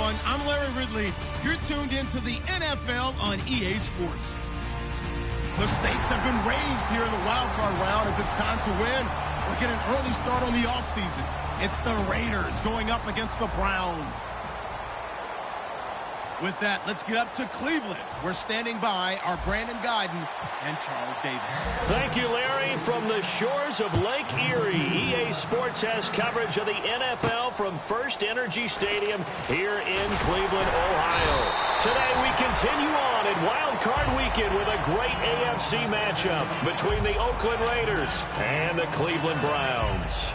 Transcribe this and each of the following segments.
everyone. I'm Larry Ridley. You're tuned into the NFL on EA Sports. The stakes have been raised here in the wild card round as it's time to win or get an early start on the offseason. It's the Raiders going up against the Browns. With that, let's get up to Cleveland. We're standing by our Brandon Guyton and Charles Davis. Thank you, Larry. From the shores of Lake Erie, EA Sports has coverage of the NFL from First Energy Stadium here in Cleveland, Ohio. Today we continue on in Wild Card Weekend with a great AFC matchup between the Oakland Raiders and the Cleveland Browns.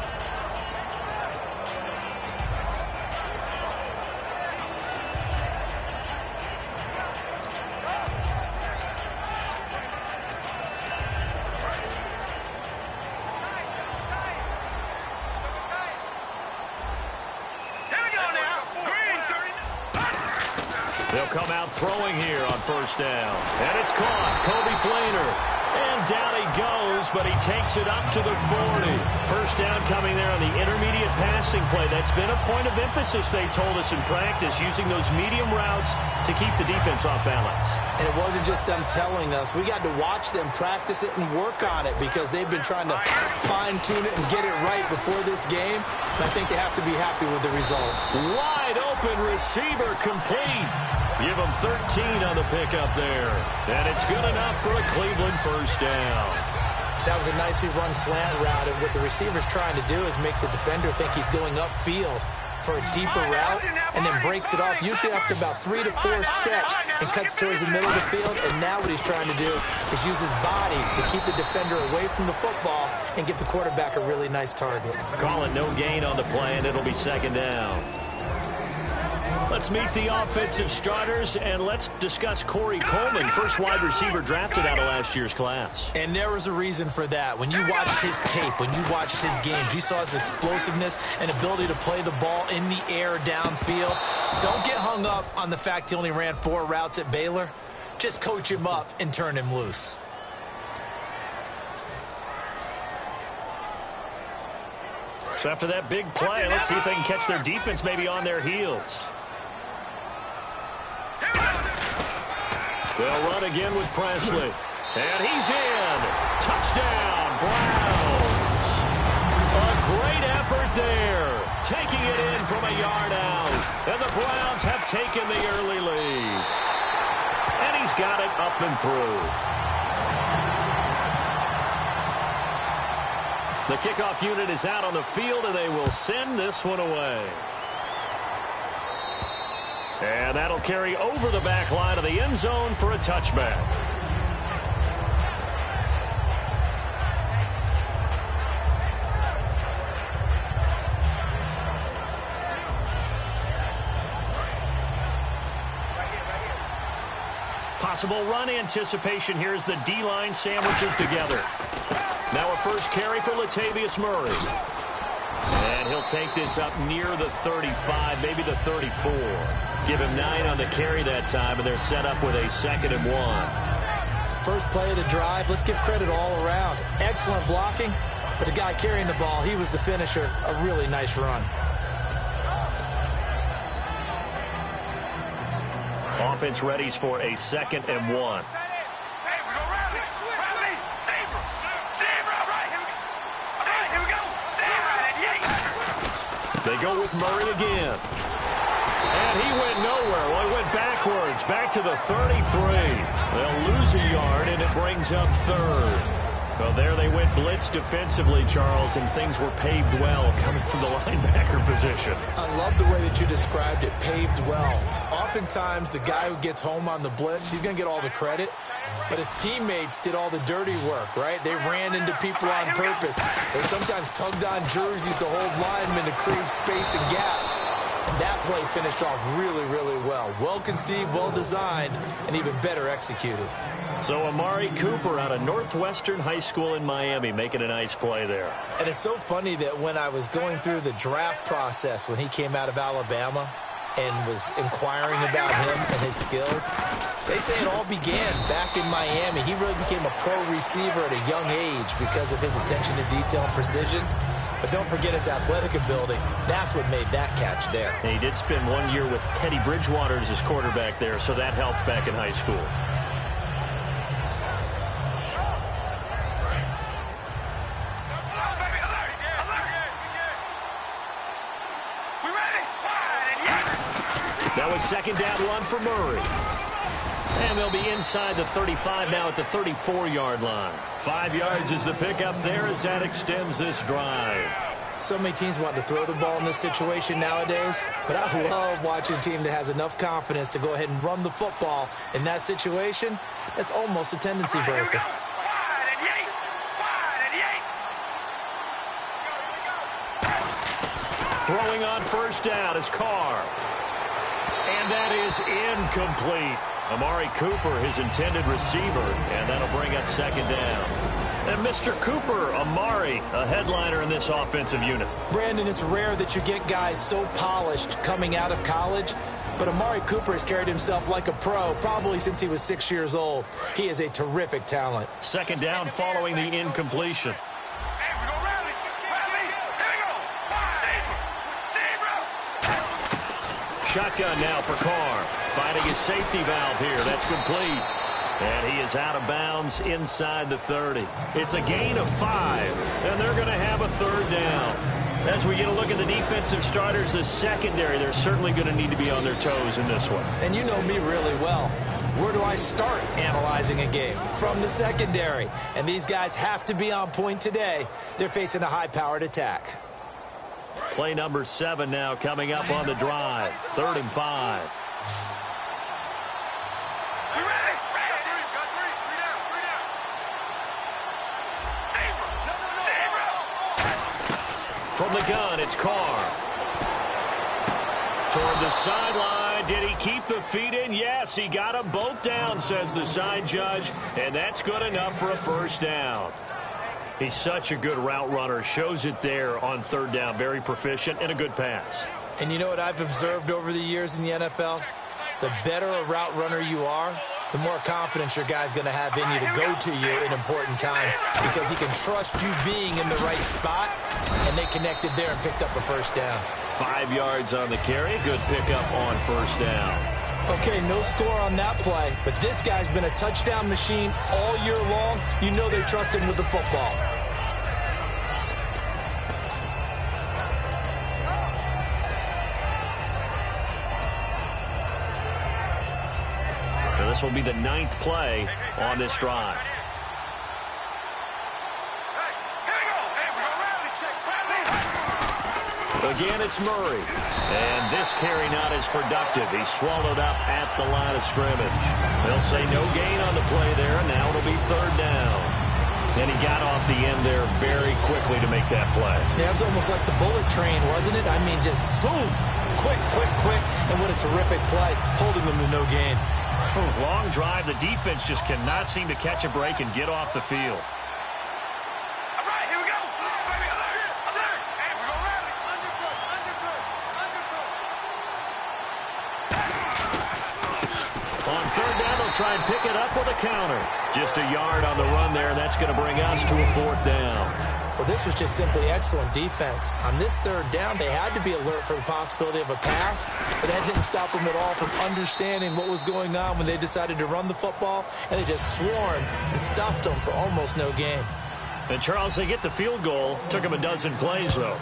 They'll come out throwing here on first down. And it's caught. Kobe Fleener. And down he goes, but he takes it up to the 40. First down coming there on the intermediate passing play. That's been a point of emphasis, they told us in practice, using those medium routes to keep the defense off balance. And it wasn't just them telling us. We got to watch them practice it and work on it because they've been trying to fine-tune it and get it right before this game. And I think they have to be happy with the result. Wide open receiver complete. Give them 13 on the pickup there. And it's good enough for a Cleveland first down. That was a nicely run slant route. And what the receiver's trying to do is make the defender think he's going upfield for a deeper route and then breaks it off, usually after about 3 to 4 steps, and cuts towards the middle of the field. And now what he's trying to do is use his body to keep the defender away from the football and give the quarterback a really nice target. Call it no gain on the play, and it'll be second down. Let's meet the offensive starters, and let's discuss Corey Coleman, first wide receiver drafted out of last year's class. And there was a reason for that. When you watched his tape, when you watched his games, you saw his explosiveness and ability to play the ball in the air downfield. Don't get hung up on the fact he only ran 4 routes at Baylor. Just coach him up and turn him loose. So after that big play, let's see if they can catch their defense maybe on their heels. They'll run again with Presley. And he's in. Touchdown, Browns. A great effort there. Taking it in from a yard out. And the Browns have taken the early lead. And he's got it up and through. The kickoff unit is out on the field, and they will send this one away. And that'll carry over the back line of the end zone for a touchback. Possible run anticipation here as the D-line sandwiches together. Now a first carry for Latavius Murray. And he'll take this up near the 35, maybe the 34. Give him 9 on the carry that time, and they're set up with a 2nd and 1. First play of the drive, let's give credit all around. Excellent blocking, but the guy carrying the ball, he was the finisher. A really nice run. Offense readies for a 2nd and 1. They go with Murray again. And he went nowhere. Well, he went backwards, back to the 33. They'll lose a yard, and it brings up 3rd. Well, there they went blitz defensively, Charles, and things were paved well coming from the linebacker position. I love the way that you described it, paved well. Oftentimes, the guy who gets home on the blitz, he's going to get all the credit. But his teammates did all the dirty work, right? They ran into people on purpose. They sometimes tugged on jerseys to hold linemen to create space and gaps. And that play finished off really, really well. Well conceived, well designed, and even better executed. So Amari Cooper out of Northwestern High School in Miami making a nice play there. And it's so funny that when I was going through the draft process when he came out of Alabama and was inquiring about him and his skills, they say it all began back in Miami. He really became a pro receiver at a young age because of his attention to detail and precision. But don't forget his athletic ability. That's what made that catch there. And he did spend 1 year with Teddy Bridgewater as his quarterback there, so that helped back in high school. That was second down run for Murray. And they'll be inside the 35 now at the 34-yard line. 5 yards is the pickup there as that extends this drive. So many teams want to throw the ball in this situation nowadays, but I love watching a team that has enough confidence to go ahead and run the football. In that situation, that's almost a tendency breaker. Throwing on first down is Carr. And that is incomplete. Amari Cooper, his intended receiver, and that'll bring up second down. And Mr. Cooper, Amari, a headliner in this offensive unit. Brandon, it's rare that you get guys so polished coming out of college, but Amari Cooper has carried himself like a pro probably since he was 6 years old. He is a terrific talent. Second down following the incompletion. Shotgun now for Carr. Finding his safety valve here. That's complete. And he is out of bounds inside the 30. It's a gain of 5, and they're going to have a third down. As we get a look at the defensive starters, the secondary, they're certainly going to need to be on their toes in this one. And you know me really well. Where do I start analyzing a game? From the secondary. And these guys have to be on point today. They're facing a high-powered attack. Play number 7 now coming up on the drive. 3rd and 5. From the gun, it's Carr. Toward the sideline. Did he keep the feet in? Yes, he got them both down, says the side judge. And that's good enough for a first down. He's such a good route runner. Shows it there on 3rd down. Very proficient and a good pass. And you know what I've observed over the years in the NFL? The better a route runner you are, the more confidence your guy's going to have in you to go to you in important times because he can trust you being in the right spot, and they connected there and picked up a first down. 5 yards on the carry. Good pickup on first down. Okay, no score on that play, but this guy's been a touchdown machine all year long. You know they trust him with the football. So this will be the 9th play on this drive. Again, it's Murray. And this carry not as productive. He's swallowed up at the line of scrimmage. They'll say no gain on the play there, and now it'll be 3rd down. And he got off the end there very quickly to make that play. Yeah, it was almost like the bullet train, wasn't it? I mean, just zoom. Quick, quick, quick. And what a terrific play, holding them to no gain. Long drive. The defense just cannot seem to catch a break and get off the field. On 3rd down, they'll try and pick it up with a counter. Just a yard on the run there, and that's going to bring us to a 4th down. Well, this was just simply excellent defense. On this 3rd down, they had to be alert for the possibility of a pass, but that didn't stop them at all from understanding what was going on when they decided to run the football, and they just swarmed and stuffed them for almost no gain. And, Charles, they get the field goal. Took them a dozen plays, though.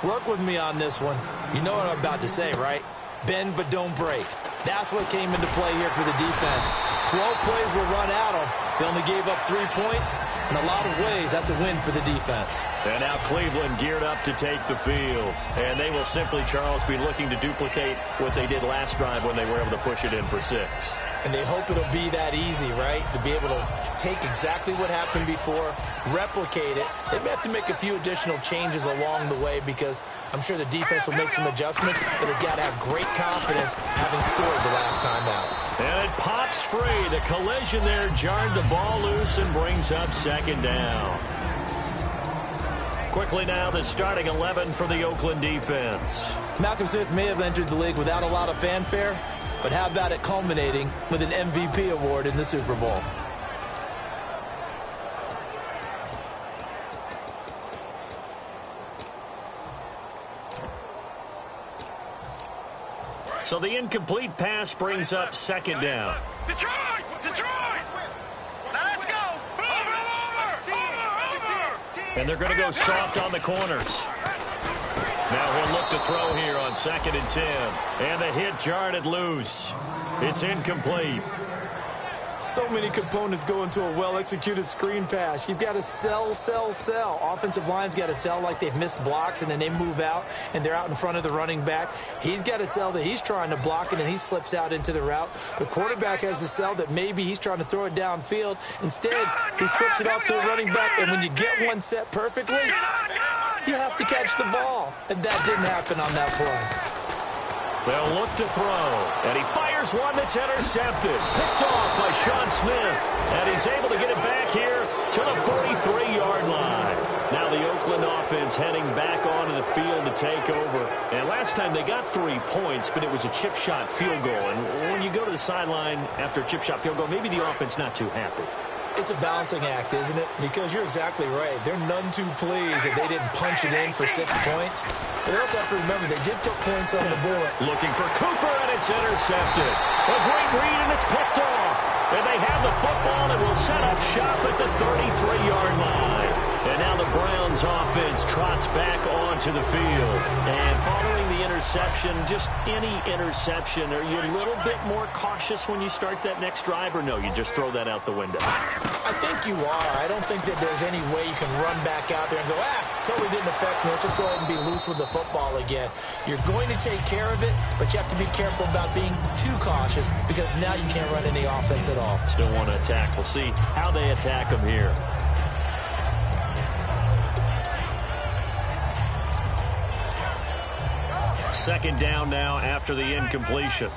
Work with me on this one. You know what I'm about to say, right? Bend but don't break. That's what came into play here for the defense. 12 plays were run at them. They only gave up 3 points. In a lot of ways, that's a win for the defense. And now Cleveland geared up to take the field. And they will simply, Charles, be looking to duplicate what they did last drive when they were able to push it in for 6. And they hope it'll be that easy, right? To be able to take exactly what happened before, replicate it. They may have to make a few additional changes along the way because I'm sure the defense will make some adjustments, but they've got to have great confidence having scored the last time out. And it pops free. The collision there jarred the ball loose and brings up 2nd down. Quickly now, the starting 11 for the Oakland defense. Malcolm Smith may have entered the league without a lot of fanfare, but how about it culminating with an MVP award in the Super Bowl? So the incomplete pass brings up second down. Detroit! Now let's go! Over! And they're going to go soft on the corners. Now he'll look to throw here on 2nd and 10. And the hit jarred it loose. It's incomplete. So many components go into a well-executed screen pass. You've got to sell. Offensive line's got to sell like they've missed blocks, and then they move out, and they're out in front of the running back. He's got to sell that he's trying to block, and then he slips out into the route. The quarterback has to sell that maybe he's trying to throw it downfield. Instead, he slips it off to the running back, and when you get one set perfectly, you have to catch the ball. And that didn't happen on that play. They'll look to throw, and he fires one that's intercepted. Picked off by Sean Smith, and he's able to get it back here to the 43-yard line. Now the Oakland offense heading back onto the field to take over. And last time they got 3 points, but it was a chip shot field goal. And when you go to the sideline after a chip shot field goal, maybe the offense not too happy. It's a balancing act, isn't it? Because you're exactly right. They're none too pleased that they didn't punch it in for 6 points. But they also have to remember they did put points on the board. Looking for Cooper, and it's intercepted. A great read, and it's picked off. And they have the football and will set up shop at the 33-yard line. And now the Browns offense trots back onto the field. And following the interception, just any interception, are you a little bit more cautious when you start that next drive, or no, you just throw that out the window? I think you are. I don't think that there's any way you can run back out there and go, totally didn't affect me. Let's just go ahead and be loose with the football again. You're going to take care of it, but you have to be careful about being too cautious because now you can't run any offense at all. Still want to attack. We'll see how they attack them here. Second down now after the incompletion.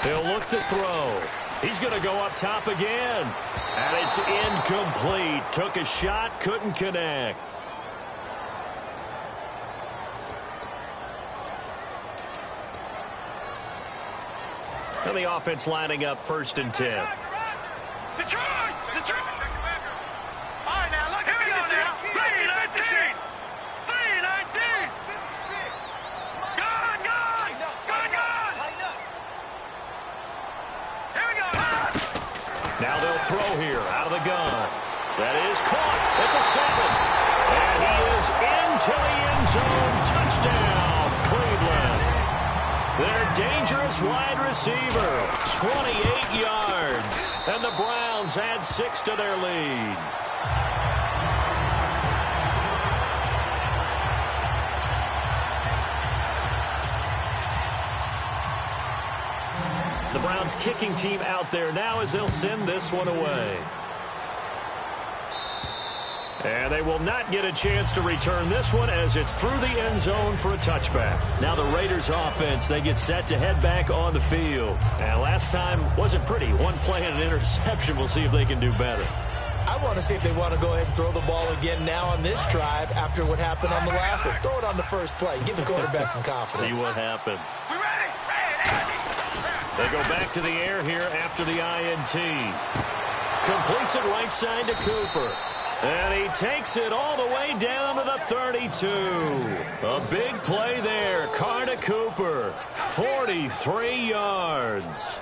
He'll look to throw. He's going to go up top again. And it's incomplete. Took a shot, couldn't connect. And the offense lining up 1st and 10. Detroit! All right, now, look, here we go now. 3-19! 3-19! Gone! Here we go. Now they'll throw here out of the gun. That is caught at the 7. And he is into the end zone. Touchdown, Cleveland. Their dangerous wide receiver, 28 yards. And the Browns add 6 to their lead. The Browns kicking team out there now as they'll send this one away. And they will not get a chance to return this one as it's through the end zone for a touchback. Now the Raiders offense, they get set to head back on the field. And last time wasn't pretty. One play and an interception. We'll see if they can do better. I want to see if they want to go ahead and throw the ball again now on this drive after what happened on the last one. Throw it on the first play. Give the quarterback some confidence. See what happens. We ready? They go back to the air here after the INT. Completes it right side to Cooper. And he takes it all the way down to the 32. A big play there. Carr to Cooper. 43 yards.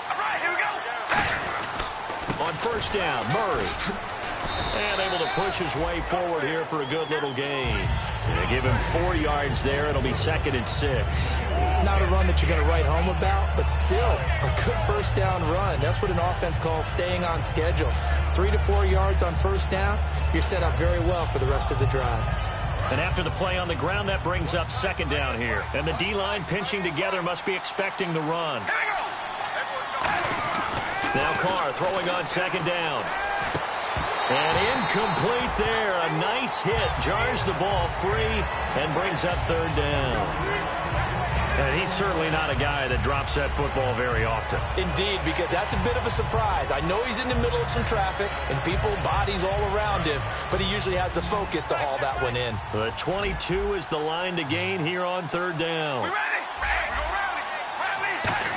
All right, here we go. On 1st down, Murray. And able to push his way forward here for a good little gain. They give him 4 yards there. It'll be 2nd and 6. Not a run that you're going to write home about, but still a good 1st down run. That's what an offense calls staying on schedule. 3 to 4 yards on 1st down, you're set up very well for the rest of the drive. And after the play on the ground, that brings up 2nd down here. And the D-line pinching together must be expecting the run. Now Carr throwing on 2nd down. And incomplete there. A nice hit. Jars the ball free and brings up 3rd down. And he's certainly not a guy that drops that football very often. Indeed, because that's a bit of a surprise. I know he's in the middle of some traffic and people, bodies all around him, but he usually has the focus to haul that one in. The 22 is the line to gain here on 3rd down. We ready? Ready. Go rally.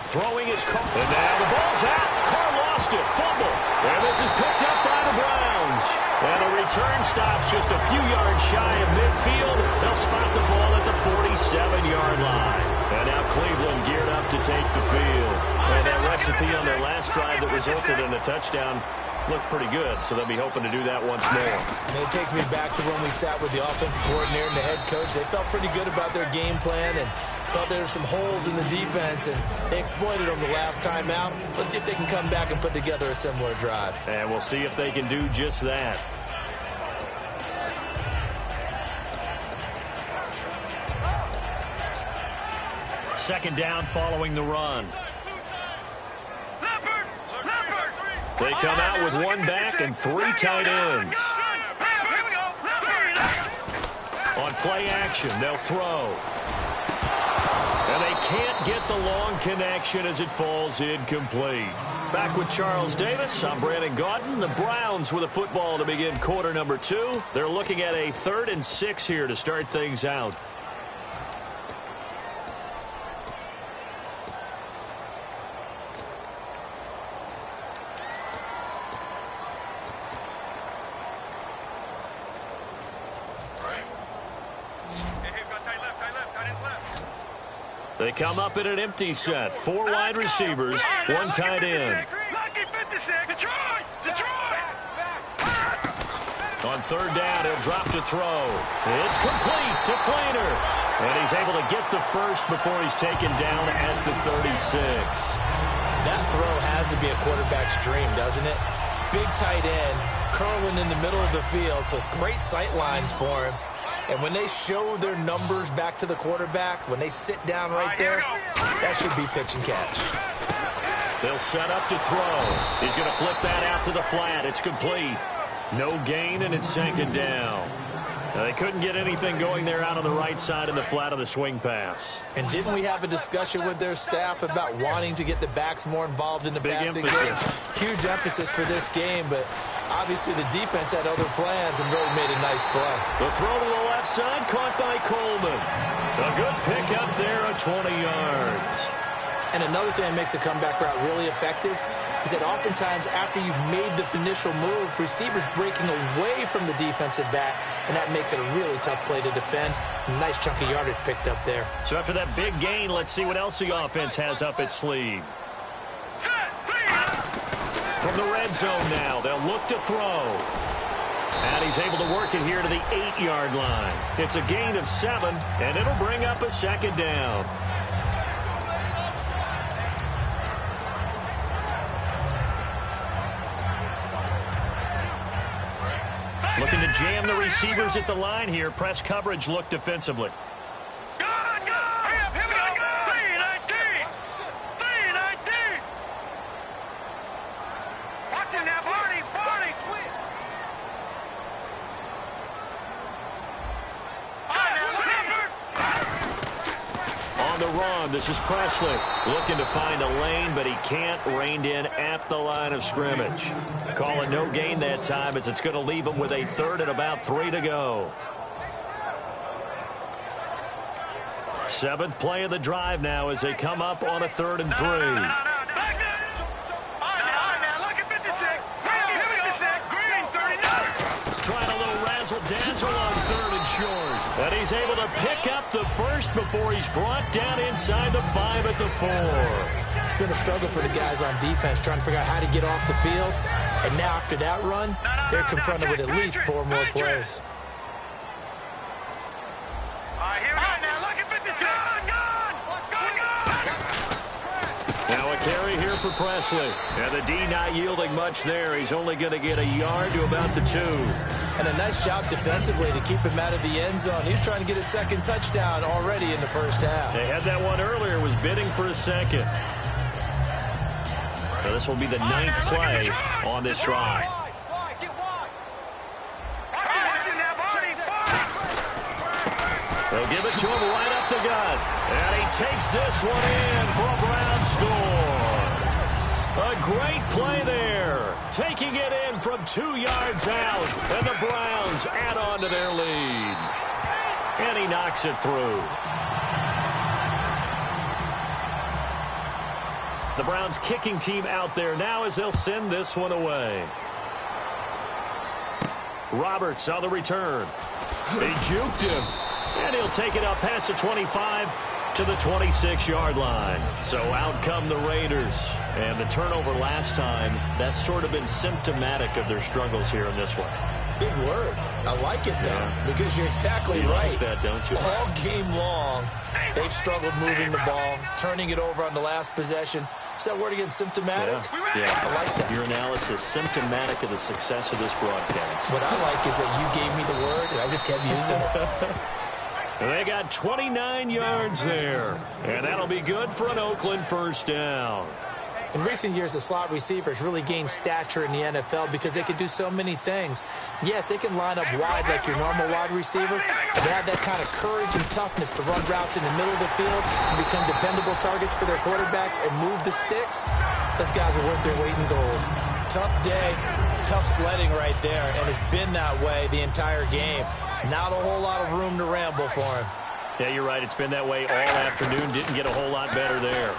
Throwing his Carr. And now the ball's out. Carr lost it. Fumble. And this is picked up by the Browns. And the return stops just a few yards shy of midfield. They'll spot the ball at the 47-yard line. And now Cleveland geared up to take the field. And that recipe on their last drive that resulted in a touchdown looked pretty good, so they'll be hoping to do that once more. And it takes me back to when we sat with the offensive coordinator and the head coach. They felt pretty good about their game plan and thought there were some holes in the defense, and they exploited them the last time out. Let's see if they can come back and put together a similar drive. And we'll see if they can do just that. Second down following the run. They come out with one back and three tight ends. On play action, they'll throw. And they can't get the long connection as it falls incomplete. Back with Charles Davis, I'm Brandon Gaudin. The Browns with a football to begin quarter number 2. They're looking at a 3rd and 6 here to start things out. They come up in an empty set. 4 wide receivers, 1 tight end. On 3rd down, he'll drop to throw. It's complete to Flainer. And he's able to get the first before he's taken down at the 36. That throw has to be a quarterback's dream, doesn't it? Big tight end, curling in the middle of the field, so it's great sight lines for him. And when they show their numbers back to the quarterback, when they sit down right there, that should be pitch and catch. They'll set up to throw. He's going to flip that out to the flat. It's complete. No gain, and it's 2nd down. Now, they couldn't get anything going there out on the right side in the flat of the swing pass. And didn't we have a discussion with their staff about wanting to get the backs more involved in the passing game? Huge emphasis for this game, but obviously the defense had other plans and really made a nice play. The throw to the left side, caught by Coleman. A good pickup there at 20 yards. And another thing that makes a comeback route really effective is that oftentimes after you've made the initial move, receivers breaking away from the defensive back, and that makes it a really tough play to defend. A nice chunk of yardage picked up there. So after that big gain, let's see what else the offense has up its sleeve. From the red zone now, they'll look to throw. And he's able to work it here to the 8-yard line. It's a gain of 7, and it'll bring up a 2nd down. Looking to jam the receivers at the line here. Press coverage look defensively. On the run, this is Presley. Looking to find a lane, but he can't. Reined in at the line of scrimmage. Calling no gain that time as it's going to leave him with a 3rd and about 3 to go. 7th play of the drive now as they come up on a 3rd and 3. Trying a little razzle-dazzle on 3rd and short. And he's able to pick up the first before he's brought down inside the 5 at the 4. It's been a struggle for the guys on defense trying to figure out how to get off the field. And now after that run, they're confronted with at least 4 more plays. Now a carry here for Presley. And the D not yielding much there. He's only going to get a yard to about the 2. And a nice job defensively to keep him out of the end zone. He's trying to get his 2nd touchdown already in the first half. They had that one earlier, was bidding for a 2nd. So this will be the 9th play on this drive. They'll give it to him right up the gut. And he takes this one in for a Brown score. A great play there. Taking it in from 2 yards out. And the Browns add on to their lead. And he knocks it through. The Browns kicking team out there now as they'll send this one away. Roberts on the return. He juked him. And he'll take it up past the 25 to the 26-yard line. So out come the Raiders. And the turnover last time, that's sort of been symptomatic of their struggles here in this one. Big word. I like it, though, because you're exactly you right. Like that, don't you? All game long, they've struggled moving the ball, turning it over on the last possession. Is that word again, symptomatic? Yeah. I like that. Your analysis, symptomatic of the success of this broadcast. What I like is that you gave me the word, and I just kept using it. They got 29 yards there, and that'll be good for an Oakland first down. In recent years, the slot receivers really gained stature in the NFL because they can do so many things. Yes, they can line up wide like your normal wide receiver, but they have that kind of courage and toughness to run routes in the middle of the field and become dependable targets for their quarterbacks and move the sticks. Those guys are worth their weight in gold. Tough day, tough sledding right there, and it's been that way the entire game. Not a whole lot of room to ramble for him. Yeah, you're right. It's been that way all afternoon. Didn't get a whole lot better there.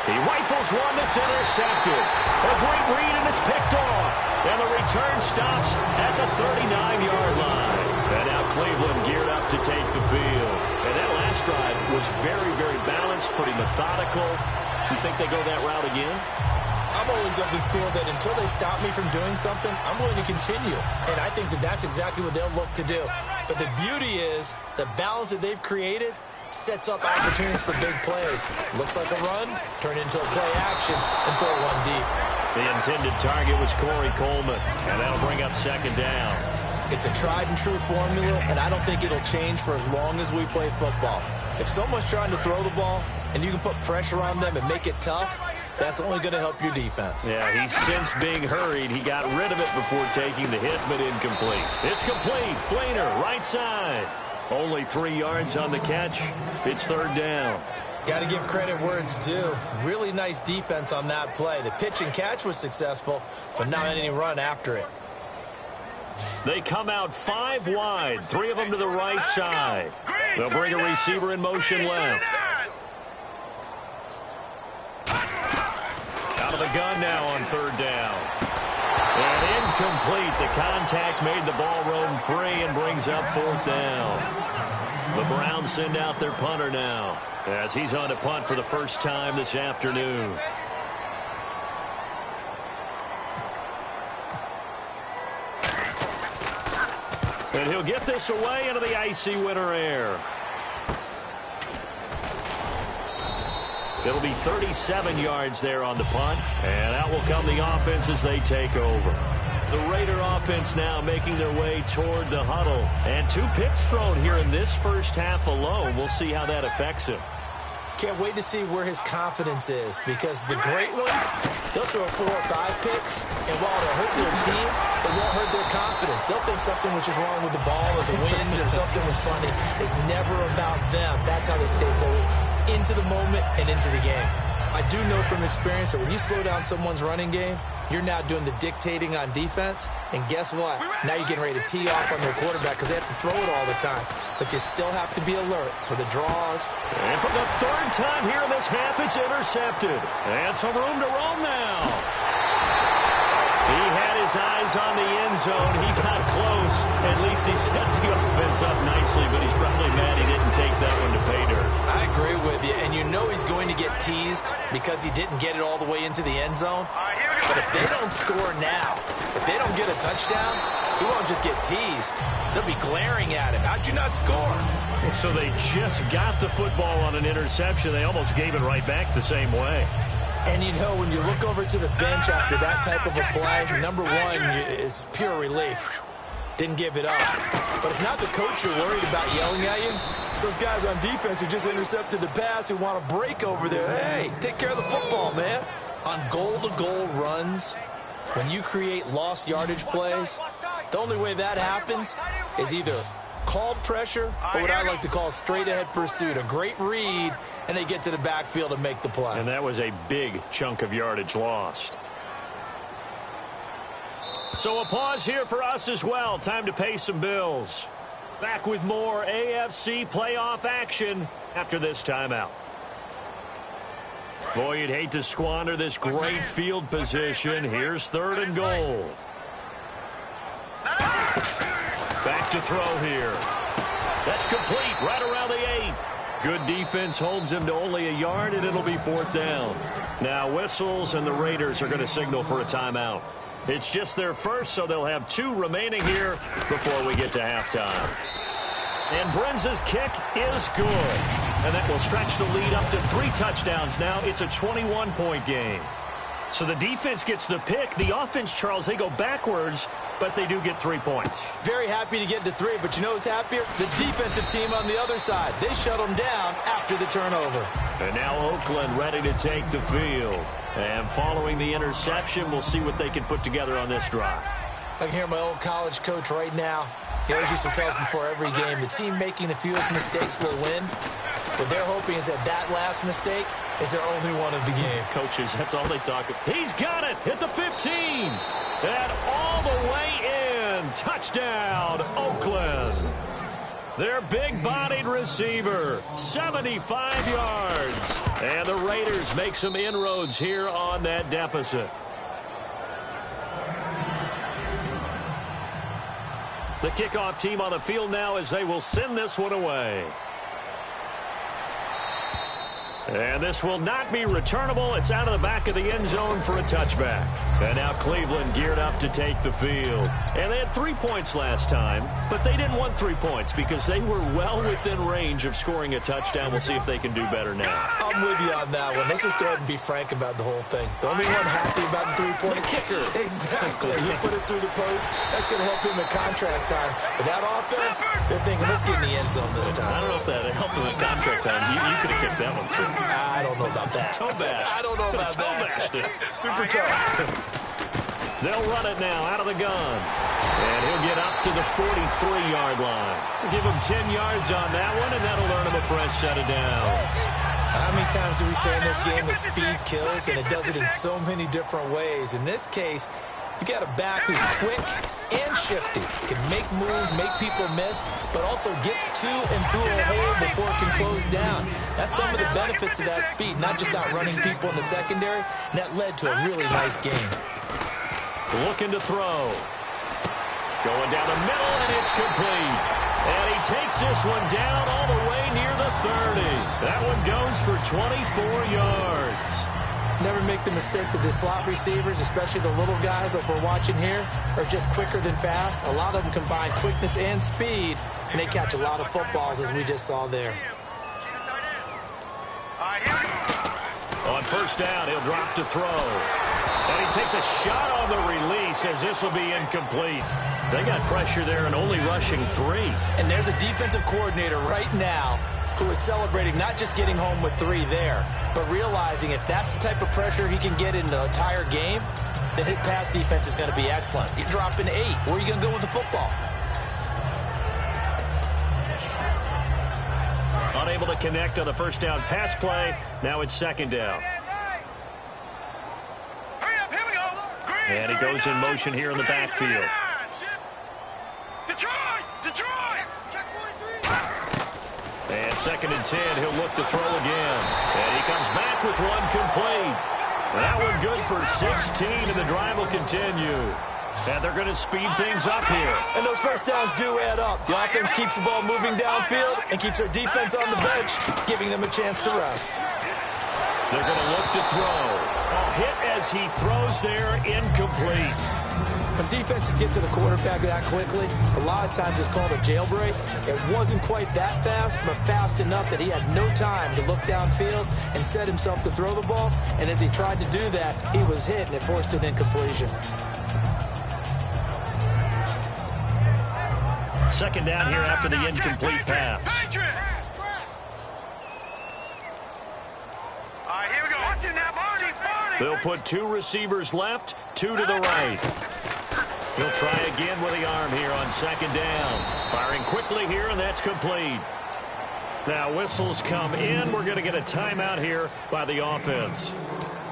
He rifles one that's intercepted. A great read, and it's picked off. And the return stops at the 39-yard line. And now Cleveland geared up to take the field. And that last drive was very, very balanced, pretty methodical. You think they go that route again? I'm always of the school that until they stop me from doing something, I'm willing to continue. And I think that that's exactly what they'll look to do. But the beauty is the balance that they've created sets up opportunities for big plays. Looks like a run, turn into a play action, and throw one deep. The intended target was Corey Coleman, and that'll bring up second down. It's a tried-and-true formula, and I don't think it'll change for as long as we play football. If someone's trying to throw the ball, and you can put pressure on them and make it tough, that's only going to help your defense. Yeah, he's since being hurried. He got rid of it before taking the hit, but incomplete. It's complete. Flainer, right side. Only 3 yards on the catch. It's third down. Got to give credit where it's due. Really nice defense on that play. The pitch and catch was successful, but not any run after it. They come out 5 wide, 3 of them to the right side. They'll bring a receiver in motion left. Out of the gun now on third down. And incomplete. The contact made the ball roam free and brings up fourth down. The Browns send out their punter now as he's on to punt for the first time this afternoon. And he'll get this away into the icy winter air. It'll be 37 yards there on the punt, and out will come the offense as they take over. The Raider offense now making their way toward the huddle, and 2 picks thrown here in this first half alone. We'll see how that affects him. Can't wait to see where his confidence is, because the great ones, they'll throw 4 or 5 picks, and while it'll hurt their team, it won't hurt their confidence. They'll think something was just wrong with the ball or the wind or something was funny. It's never about them. That's how they stay so into the moment and into the game. I do know from experience that when you slow down someone's running game, you're now doing the dictating on defense, and guess what? Now you're getting ready to tee off on their quarterback because they have to throw it all the time. But you still have to be alert for the draws. And for the 3rd time here in this half, it's intercepted. And some room to roam now. He had his eyes on the end zone. He got close. At least he set the offense up nicely, but he's probably mad he didn't take that one to pay dirt. I agree with you, and you know he's going to get teased because he didn't get it all the way into the end zone. But if they don't score now, if they don't get a touchdown, he won't just get teased. They'll be glaring at him. How'd you not score? So they just got the football on an interception. They almost gave it right back the same way. And, you know, when you look over to the bench after that type of a play, number one is pure relief. Didn't give it up. But it's not the coach you're worried about yelling at you. It's those guys on defense who just intercepted the pass who want to break over there. Hey, take care of the football, man. On goal-to-goal runs, when you create lost yardage plays, the only way that happens is either called pressure or what I like to call straight-ahead pursuit. A great read, and they get to the backfield and make the play. And that was a big chunk of yardage lost. So a pause here for us as well. Time to pay some bills. Back with more AFC playoff action after this timeout. Boy, you'd hate to squander this great field position. Here's 3rd and goal. Back to throw here. That's complete right around the 8. Good defense holds him to only a yard, and it'll be 4th down. Now whistles, and the Raiders are going to signal for a timeout. It's just their first, so they'll have 2 remaining here before we get to halftime. And Brenz's kick is good. And that will stretch the lead up to 3 touchdowns now. It's a 21-point game. So the defense gets the pick. The offense, Charles, they go backwards, but they do get 3 points. Very happy to get to 3, but you know who's happier? The defensive team on the other side. They shut them down after the turnover. And now Oakland ready to take the field. And following the interception, we'll see what they can put together on this drive. I can hear my old college coach right now. He always used to tell us before every game, the team making the fewest mistakes will win. What they're hoping is that last mistake is their only one of the game. Coaches, that's all they talk about. He's got it. Hit the 15. And all the way in. Touchdown, Oakland. Their big-bodied receiver, 75 yards. And the Raiders make some inroads here on that deficit. The kickoff team on the field now as they will send this one away. And this will not be returnable. It's out of the back of the end zone for a touchback. And now Cleveland geared up to take the field. And they had 3 points last time, but they didn't want 3 points because they were well within range of scoring a touchdown. We'll see if they can do better now. I'm with you on that one. Let's just go ahead and be frank about the whole thing. The only one happy about the 3-point kicker. Exactly. You put it through the post. That's going to help him in contract time. But that offense, they're thinking, let's get in the end zone this time. I don't know if that helped him in contract time. You could have kicked that one through. I don't know about that. Toe bash. I don't know about that. Super tough. They'll run it now out of the gun. And he'll get up to the 43-yard line. Give him 10 yards on that one, and that'll earn him a fresh set of downs. How many times do we say in this game that speed kills, and it does it in so many different ways? In this case, you got a back who's quick and shifty. Can make moves, make people miss, but also gets to and through a hole before it can close down. That's some of the benefits of that speed, not just outrunning people in the secondary. And that led to a really nice game. Looking to throw. Going down the middle, and it's complete. And he takes this one down all the way near the 30. That one goes for 24 yards. Never make the mistake that the slot receivers, especially the little guys like we're watching here, are just quicker than fast. A lot of them combine quickness and speed, and they catch a lot of footballs, as we just saw there. On first down, he'll drop to throw. And he takes a shot on the release as this will be incomplete. They got pressure there and only rushing 3. And there's a defensive coordinator right now who is celebrating not just getting home with 3 there, but realizing if that's the type of pressure he can get in the entire game, then his pass defense is going to be excellent. You're dropping 8. Where are you going to go with the football? Unable to connect on the first down pass play. Now it's second down. And he goes in motion here in the backfield. And second and 10, he'll look to throw again. And he comes back with one complete. That one good for 16, and the drive will continue. And they're going to speed things up here. And those first downs do add up. The offense keeps the ball moving downfield and keeps their defense on the bench, giving them a chance to rest. They're going to look to throw. A hit as he throws there, incomplete. When defenses get to the quarterback that quickly, a lot of times it's called a jailbreak. It wasn't quite that fast, but fast enough that he had no time to look downfield and set himself to throw the ball. And as he tried to do that, he was hit, and it forced an incompletion. Second down here after the incomplete pass. They'll put 2 receivers left, 2 to the right. He'll try again with the arm here on second down. Firing quickly here, and that's complete. Now whistles come in. We're going to get a timeout here by the offense.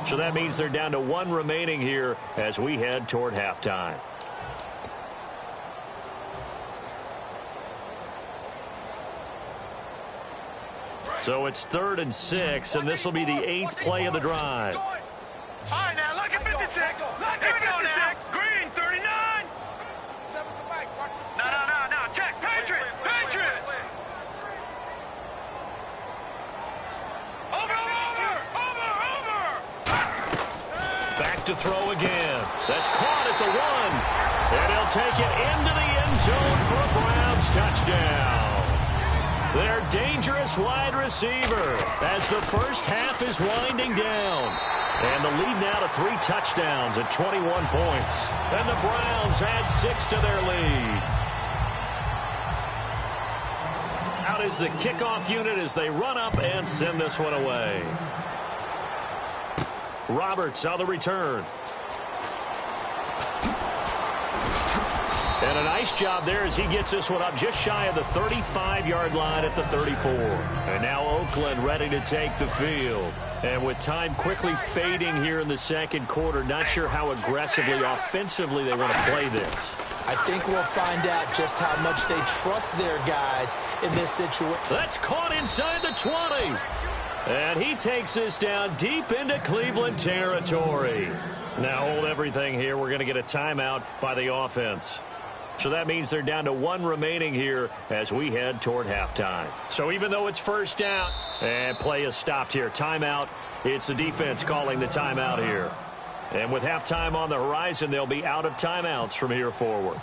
So that means they're down to 1 remaining here as we head toward halftime. So it's 3rd and 6, and this will be the 8th play of the drive. All right, now, look at 56. Here we go now. Green, 39. No. Check. Patriot. Over. Back to throw again. That's caught at the 1. And he'll take it into the end zone for a Browns touchdown. Their dangerous wide receiver as the first half is winding down. And the lead now to 3 touchdowns at 21 points. And the Browns add 6 to their lead. Out is the kickoff unit as they run up and send this one away. Roberts on the return. And a nice job there as he gets this one up just shy of the 35-yard line at the 34. And now Oakland ready to take the field. And with time quickly fading here in the second quarter, not sure how aggressively, offensively they want to play this. I think we'll find out just how much they trust their guys in this situation. That's caught inside the 20. And he takes this down deep into Cleveland territory. Now hold everything here. We're going to get a timeout by the offense. So that means they're down to 1 remaining here as we head toward halftime. So even though it's first down, and play is stopped here. Timeout. It's the defense calling the timeout here. And with halftime on the horizon, they'll be out of timeouts from here forward.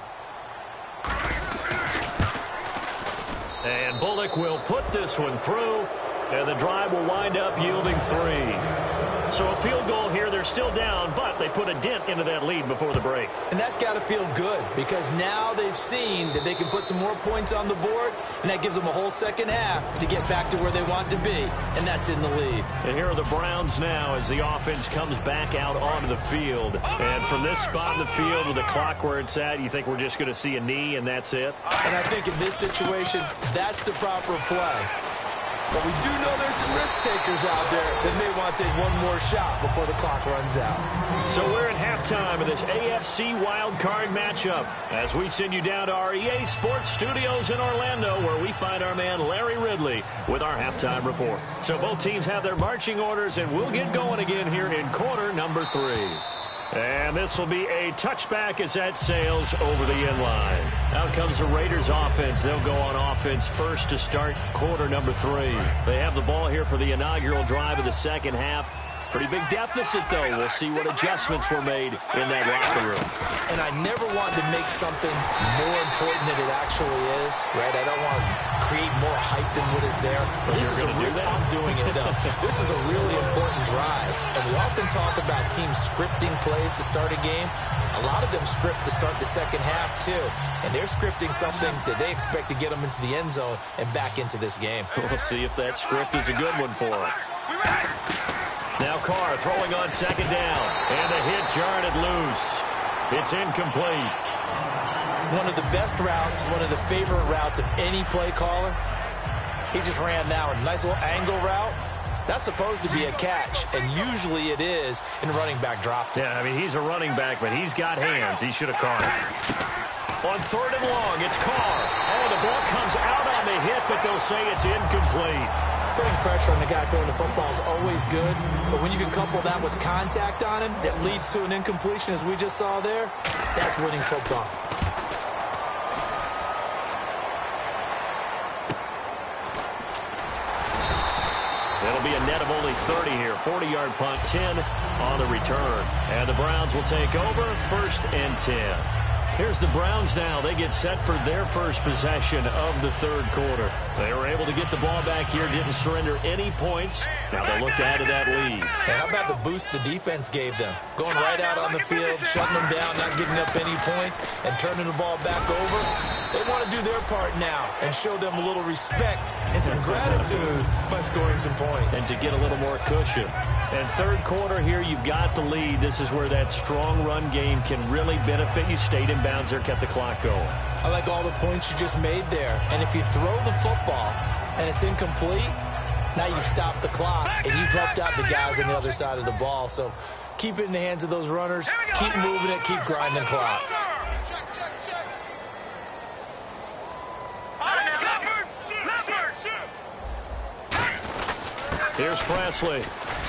And Bullock will put this one through, and the drive will wind up yielding 3. So a field goal here. They're still down, but they put a dent into that lead before the break. And that's got to feel good because now they've seen that they can put some more points on the board, and that gives them a whole second half to get back to where they want to be, and that's in the lead. And here are the Browns now as the offense comes back out onto the field. And from this spot in the field with the clock where it's at, you think we're just going to see a knee and that's it? And I think in this situation, that's the proper play. But we do know there's some risk takers out there that may want to take one more shot before the clock runs out. So we're at halftime of this AFC wildcard matchup as we send you down to our EA Sports Studios in Orlando where we find our man Larry Ridley with our halftime report. So both teams have their marching orders and we'll get going again here in quarter number 3. And this will be a touchback as that sails over the end line. Out comes the Raiders offense. They'll go on offense first to start quarter number 3. They have the ball here for the inaugural drive of the second half. Pretty big deficit, though. We'll see what adjustments were made in that locker room. And I never want to make something more important than it actually is, right? I don't want to create more hype than what is there. But this is a real, I'm doing it, though. This is a really important drive. And we often talk about teams scripting plays to start a game. A lot of them script to start the second half, too. And they're scripting something that they expect to get them into the end zone and back into this game. We'll see if that script is a good one for them. Now Carr throwing on second down. And a hit jarred it loose. It's incomplete. One of the best routes, one of the favorite routes of any play caller. He just ran now a nice little angle route. That's supposed to be a catch, and usually it is, and the running back dropped it. Yeah, I mean, he's a running back, but he's got hands. He should have caught it. On third and long, it's Carr. Oh, the ball comes out on the hit, but they'll say it's incomplete. Putting pressure on the guy throwing the football is always good, but when you can couple that with contact on him that leads to an incompletion, as we just saw there, that's winning football. It'll be a net of only 30 here. 40-yard punt, 10 on the return. And the Browns will take over, 1st and 10. Here's the Browns now. They get set for their first possession of the third quarter. They were able to get the ball back here, didn't surrender any points. Now they'll look to add to that lead. And how about the boost the defense gave them? Going right out on the field, shutting them down, not giving up any points, and turning the ball back over. They want to do their part now and show them a little respect and some gratitude by scoring some points. And to get a little more cushion. And third quarter here, you've got the lead. This is where that strong run game can really benefit you. Stayed in bounds there, kept the clock going. I like all the points you just made there. And if you throw the football and it's incomplete, now you've stopped the clock and you've helped out the guys on the other side of the ball. So keep it in the hands of those runners. Keep moving it. Keep grinding clock. Here's Presley.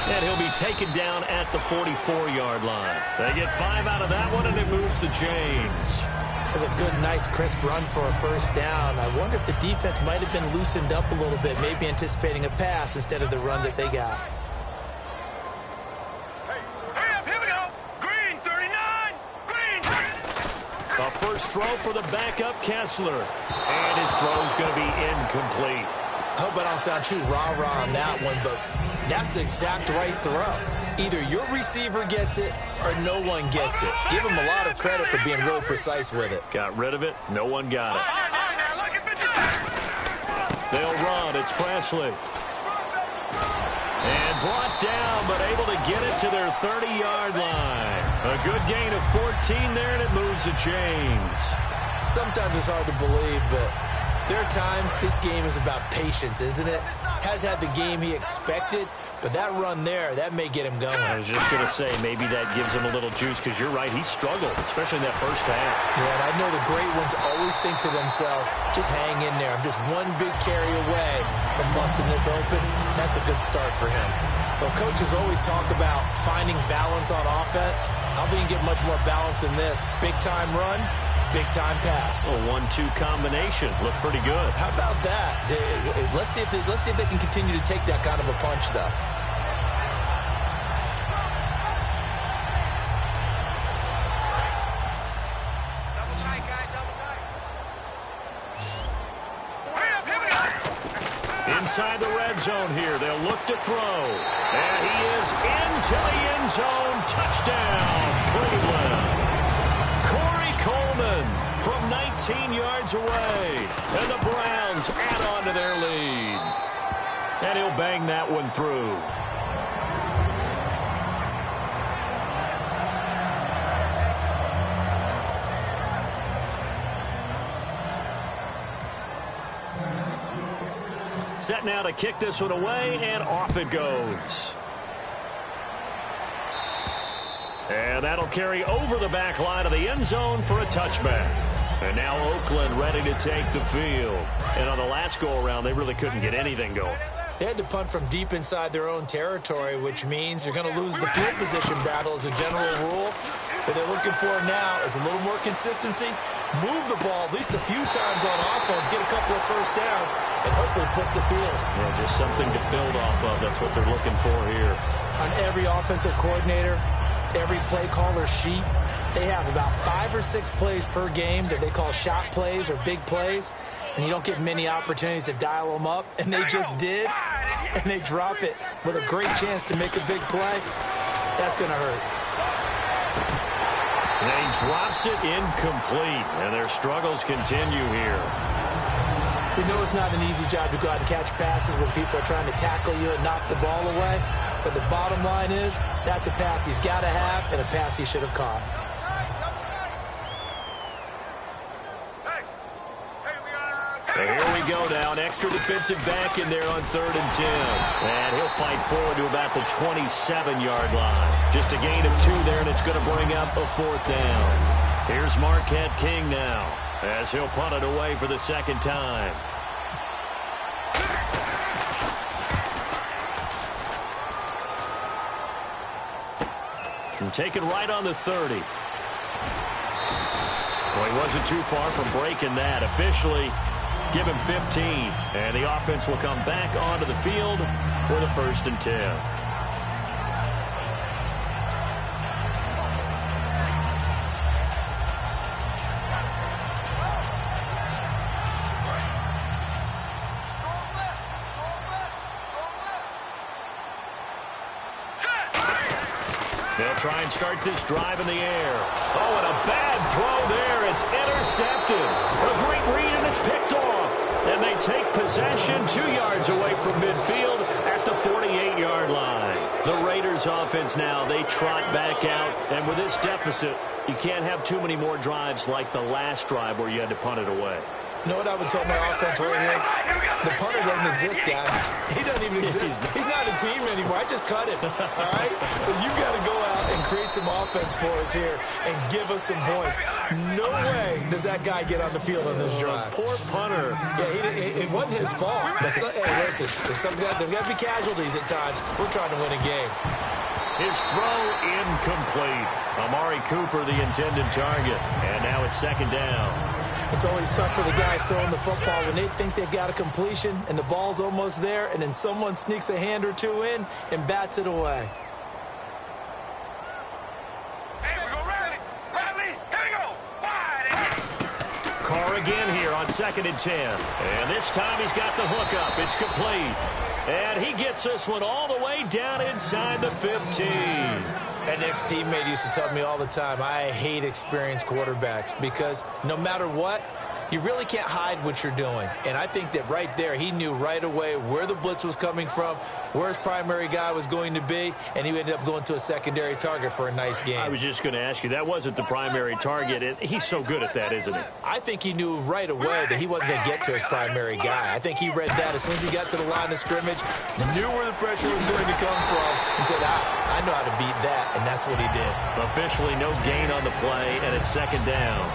And he'll be taken down at the 44-yard line. They get 5 out of that one, and it moves the chains. That's a good, nice, crisp run for a first down. I wonder if the defense might have been loosened up a little bit, maybe anticipating a pass instead of the run that they got. Here we go. Green 39. Green. A first throw for the backup Kessler. And his throw's going to be incomplete. I hope I don't sound too rah-rah on that one, but that's the exact right throw. Either your receiver gets it or no one gets it. Give him a lot of credit for being really precise with it. Got rid of it. No one got it. They'll run. It's Presley. And brought down, but able to get it to their 30-yard line. A good gain of 14 there, and it moves the chains. Sometimes it's hard to believe, but there are times this game is about patience, isn't it? Has had the game he expected, but that run there, that may get him going. I was just going to say, maybe that gives him a little juice, because you're right, he struggled, especially in that first half. Yeah, and I know the great ones always think to themselves, just hang in there. I'm just one big carry away from busting this open. That's a good start for him. Well, coaches always talk about finding balance on offense. I don't think you get much more balance than this. Big-time run, big-time pass. A 1-2 combination. Looked pretty good. How about that? Let's see if they can continue to take that kind of a punch, though. Inside the red zone here. They'll look to throw. And he is into the end zone. Touchdown, Cleveland. Corey Coleman from 19 yards away. And the Browns add on to their lead. And he'll bang that one through. Set now to kick this one away, and off it goes. And that'll carry over the back line of the end zone for a touchback. And now Oakland ready to take the field. And on the last go-around, they really couldn't get anything going. They had to punt from deep inside their own territory, which means you're going to lose the field position battle as a general rule. What they're looking for now is a little more consistency, move the ball at least a few times on offense, get a couple of first downs, and hopefully flip the field. Yeah, just something to build off of. That's what they're looking for here. On every offensive coordinator, every play caller sheet, they have about 5 or 6 plays per game that they call shot plays or big plays, and you don't get many opportunities to dial them up, and they just did, and they drop it with a great chance to make a big play. That's going to hurt. And he drops it incomplete, and their struggles continue here. We know it's not an easy job to go out and catch passes when people are trying to tackle you and knock the ball away, but the bottom line is that's a pass he's got to have and a pass he should have caught. So here we go now, an extra defensive back in there on 3rd and 10. And he'll fight forward to about the 27-yard line. Just a gain of 2 there, and it's going to bring up a 4th down. Here's Marquette King now, as he'll punt it away for the second time. And taken right on the 30. Well, he wasn't too far from breaking that. Officially, give him 15. And the offense will come back onto the field with a 1st and 10. They'll try and start this drive in the air. Oh, and a bad throw there. It's intercepted. A great read, and it's picked off. And they take possession 2 yards away from midfield at the 48-yard line. The Raiders offense now, they trot back out. And with this deficit, you can't have too many more drives like the last drive where you had to punt it away. You know what I would tell my offense right here? The punter doesn't exist, guys. He doesn't even exist. He's not a team anymore. I just cut him, all right? So you've got to go out and create some offense for us here and give us some points. No way does that guy get on the field on this drive. Poor punter. Yeah, it wasn't his fault. But hey, listen, there's got to be casualties at times. We're trying to win a game. His throw incomplete. Amari Cooper, the intended target. And now it's second down. It's always tough for the guys throwing the football when they think they've got a completion and the ball's almost there, and then someone sneaks a hand or two in and bats it away. Hey, we go rally. Rally. Here we go. Wide. Carr again here on 2nd and 10. And this time he's got the hook up. It's complete. And he gets this one all the way down inside the 15. An ex-teammate used to tell me all the time, I hate experienced quarterbacks because no matter what, you really can't hide what you're doing. And I think that right there, he knew right away where the blitz was coming from, where his primary guy was going to be, and he ended up going to a secondary target for a nice game. I was just going to ask you, that wasn't the primary target. He's so good at that, isn't he? I think he knew right away that he wasn't going to get to his primary guy. I think he read that as soon as he got to the line of scrimmage, knew where the pressure was going to come from, and said, I know how to beat that, and that's what he did. Officially no gain on the play, and it's second down.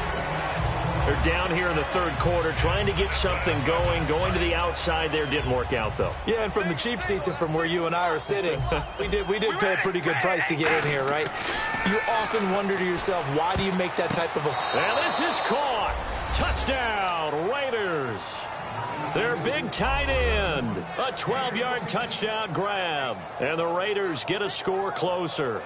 They're down here in the third quarter, trying to get something going. Going to the outside there didn't work out, though. Yeah, and from the cheap seats and from where you and I are sitting, we did pay a pretty good price to get in here, right? You often wonder to yourself, why do you make that type of a... Well, this is caught. Touchdown, Raiders. Their big tight end. A 12-yard touchdown grab. And the Raiders get a score closer.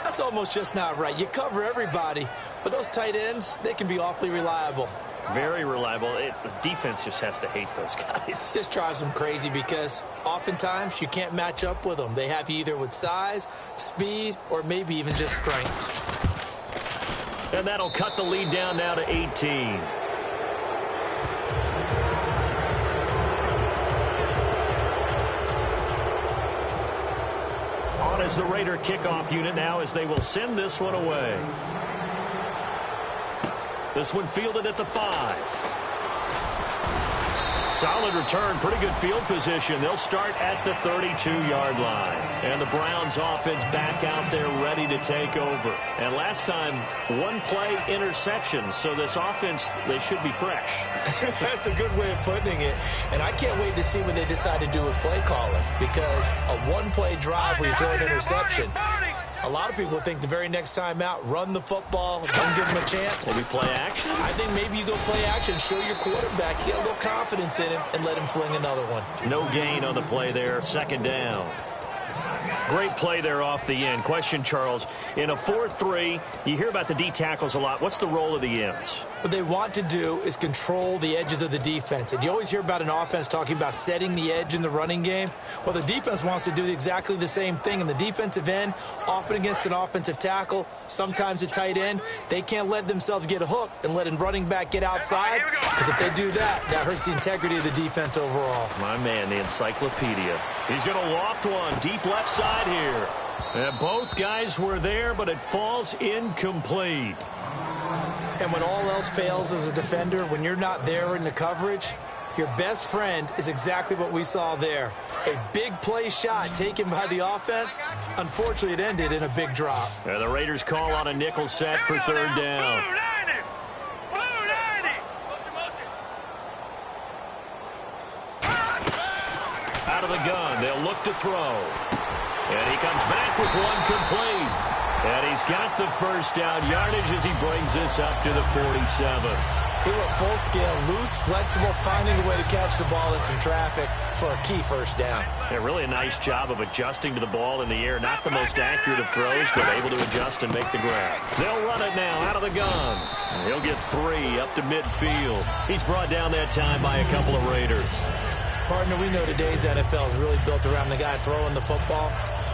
That's almost just not right. You cover everybody, but those tight ends, they can be awfully reliable. Very reliable. Defense just has to hate those guys. This drives them crazy because oftentimes you can't match up with them. They have you either with size, speed, or maybe even just strength. And that'll cut the lead down now to 18. On as the Raider kickoff unit now as they will send this one away. This one fielded at the 5. Solid return, pretty good field position. They'll start at the 32-yard line. And the Browns offense back out there ready to take over. And last time, one play interception. So this offense, they should be fresh. That's a good way of putting it. And I can't wait to see what they decide to do with play calling. Because a one-play drive where you throw an interception, a lot of people think the very next time out, run the football, don't give him a chance. Will we play action? I think maybe you go play action, show your quarterback, get a little confidence in him, and let him fling another one. No gain on the play there, second down. Great play there off the end. Question, Charles, in a 4-3, you hear about the D tackles a lot. What's the role of the ends? What they want to do is control the edges of the defense. And you always hear about an offense talking about setting the edge in the running game. Well, the defense wants to do exactly the same thing. In the defensive end, often against an offensive tackle, sometimes a tight end, they can't let themselves get hooked and let a running back get outside. Because if they do that, that hurts the integrity of the defense overall. My man, the encyclopedia. He's going to loft one deep left side here. And both guys were there, but it falls incomplete. And when all else fails as a defender, when you're not there in the coverage, your best friend is exactly what we saw there. A big play shot taken by the offense. Unfortunately, it ended in a big drop. And the Raiders call on a nickel set for third down. Out of the gun, they'll look to throw. And he comes back with one complete. And he's got the first down yardage as he brings this up to the 47. He went full scale, loose, flexible, finding a way to catch the ball in some traffic for a key first down. Yeah, really a nice job of adjusting to the ball in the air. Not the most accurate of throws, but able to adjust and make the grab. They'll run it now out of the gun. And he'll get 3 up to midfield. He's brought down that time by a couple of Raiders. Partner, we know today's NFL is really built around the guy throwing the football.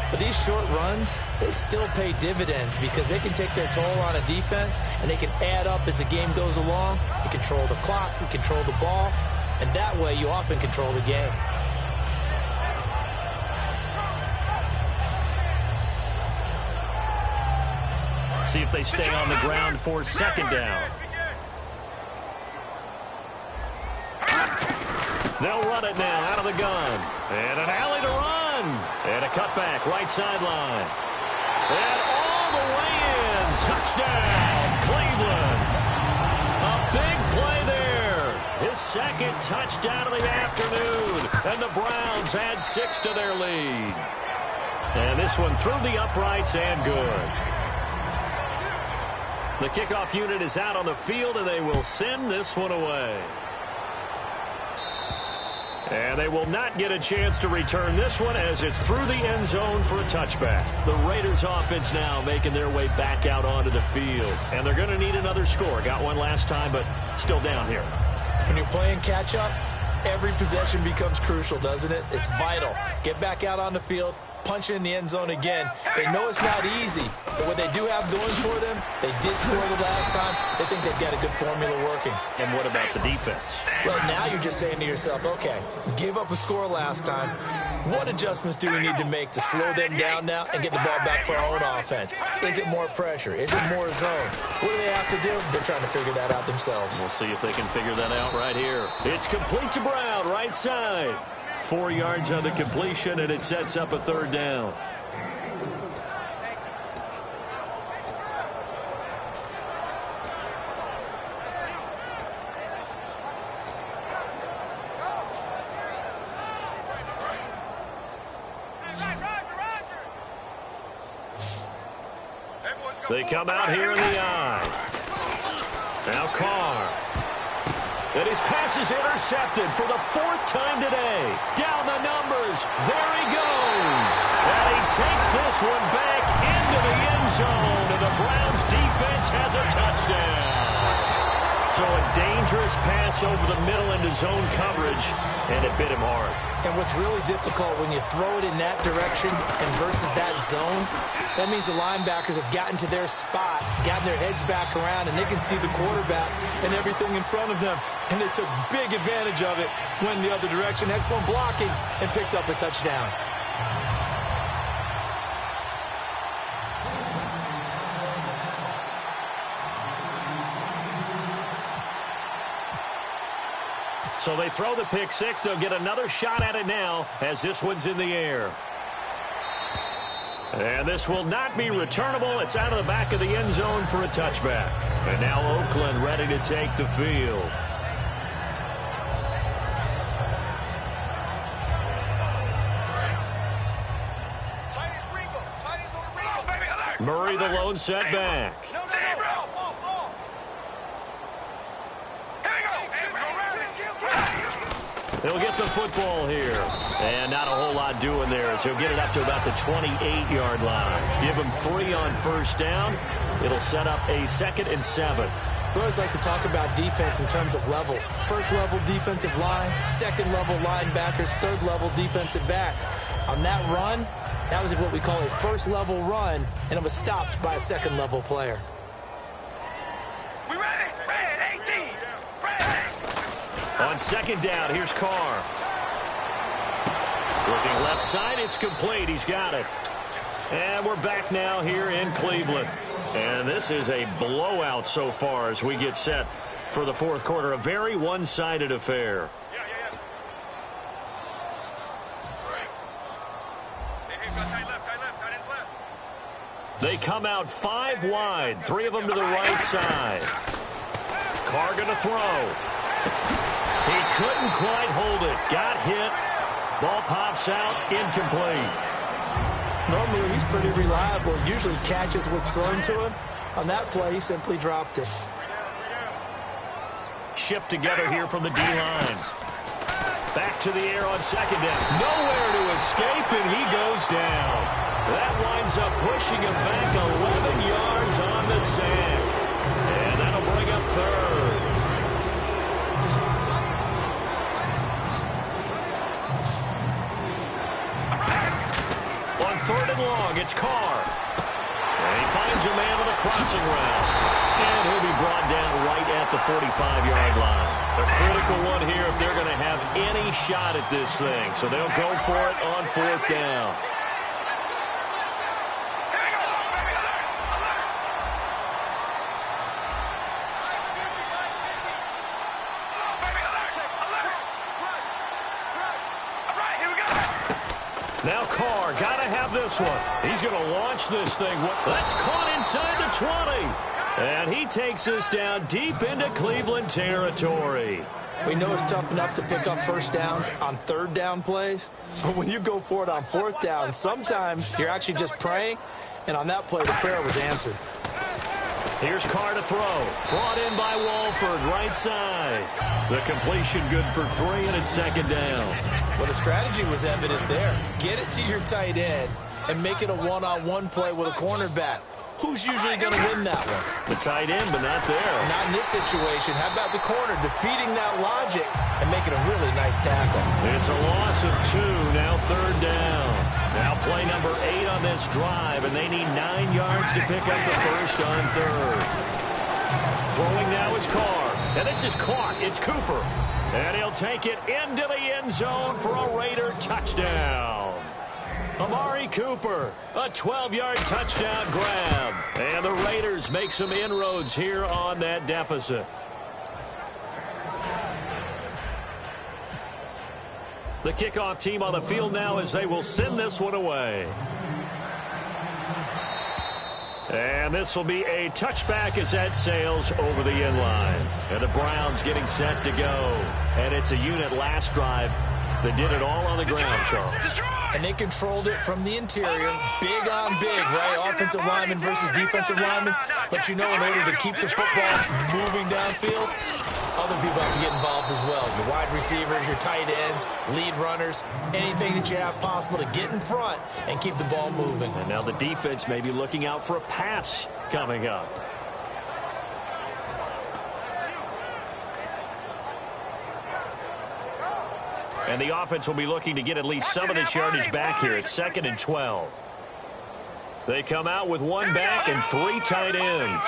But these short runs, they still pay dividends because they can take their toll on a defense and they can add up as the game goes along. You control the clock, you control the ball, and that way you often control the game. See if they stay on the ground for second down. They'll run it now out of the gun. And an alley to run. And a cutback right sideline. And all the way in. Touchdown, Cleveland. A big play there. His second touchdown of the afternoon. And the Browns add 6 to their lead. And this one through the uprights and good. The kickoff unit is out on the field, and they will send this one away. And they will not get a chance to return this one as it's through the end zone for a touchback. The Raiders offense now making their way back out onto the field. And they're going to need another score. Got one last time, but still down here. When you're playing catch-up, every possession becomes crucial, doesn't it? It's vital. Get back out on the field, punch it in the end zone again. They know it's not easy, but what they do have going for them, they did score the last time. They think they've got a good formula working. And what about the defense? Well, now you're just saying to yourself, okay, give up a score last time. What adjustments do we need to make to slow them down now and get the ball back for our own offense? Is it more pressure? Is it more zone? What do they have to do? They're trying to figure that out themselves. We'll see if they can figure that out right here. It's complete to Brown, right side. 4 yards on the completion, and it sets up a third down. They come out here in the eye. Now Carr. And his pass is intercepted for the 4th time today. Down the numbers. There he goes. And he takes this one back into the end zone. And the Browns defense has a touchdown. So a dangerous pass over the middle into zone coverage. And it bit him hard. And what's really difficult when you throw it in that direction and versus that zone, that means the linebackers have gotten to their spot, gotten their heads back around, and they can see the quarterback and everything in front of them. And they took big advantage of it, went the other direction, excellent blocking, and picked up a touchdown. So they throw the pick six. They'll get another shot at it now as this one's in the air. And this will not be returnable. It's out of the back of the end zone for a touchback. And now Oakland ready to take the field. Murray the lone setback. He'll get the football here. And not a whole lot doing there as he'll get it up to about the 28-yard line. Give him 3 on first down. It'll set up a 2nd and 7. We always like to talk about defense in terms of levels. First level defensive line, second level linebackers, third level defensive backs. On that run, that was what we call a first level run, and it was stopped by a second level player. We ready? Red 18. Ready. On second down, here's Carr. Looking left side, it's complete. He's got it. And we're back now here in Cleveland. And this is a blowout so far as we get set for the fourth quarter. A very one-sided affair. They come out 5 wide, 3 of them to the right side. Carr going to throw. He couldn't quite hold it. Got hit. Ball pops out, incomplete. Normally, he's pretty reliable. Usually catches what's thrown to him. On that play, he simply dropped it. Shift together here from the D-line. Back to the air on second down. Nowhere to escape, and he goes down. That winds up pushing him back 11 yards on the sack. And that'll bring up third. On 3rd and long, it's Carr. And he finds a man with a crossing route. And he'll be brought down right at the 45-yard line. A critical one here if they're going to have any shot at this thing. So they'll go for it on 4th down. Now Carr, got to have this one. He's going to launch this thing. That's caught inside the 20. And he takes us down deep into Cleveland territory. We know it's tough enough to pick up first downs on third down plays, but when you go for it on fourth down, sometimes you're actually just praying, and on that play, the prayer was answered. Here's Carr to throw. Brought in by Walford, right side. The completion good for 3, and it's second down. Well, the strategy was evident there. Get it to your tight end and make it a one-on-one play with a cornerback. Who's usually going to win that one? The tight end, but not there. Not in this situation. How about the corner defeating that logic and making a really nice tackle? It's a loss of 2, now third down. Now play number 8 on this drive, and they need 9 yards to pick up the first on third. Throwing now is Carr, and this is caught. It's Cooper, and he'll take it into the end zone for a Raider touchdown. Amari Cooper, a 12-yard touchdown grab. And the Raiders make some inroads here on that deficit. The kickoff team on the field now as they will send this one away. And this will be a touchback as that sails over the end line. And the Browns getting set to go. And it's a unit last drive that did it all on the ground, Charles. And they controlled it from the interior, big on big, right? Offensive lineman versus defensive lineman. But you know, in order to keep the football moving downfield, other people have to get involved as well. Your wide receivers, your tight ends, lead runners, anything that you have possible to get in front and keep the ball moving. And now the defense may be looking out for a pass coming up. And the offense will be looking to get at least some of this yardage back here. It's 2nd and 12. They come out with 1 back and 3 tight ends.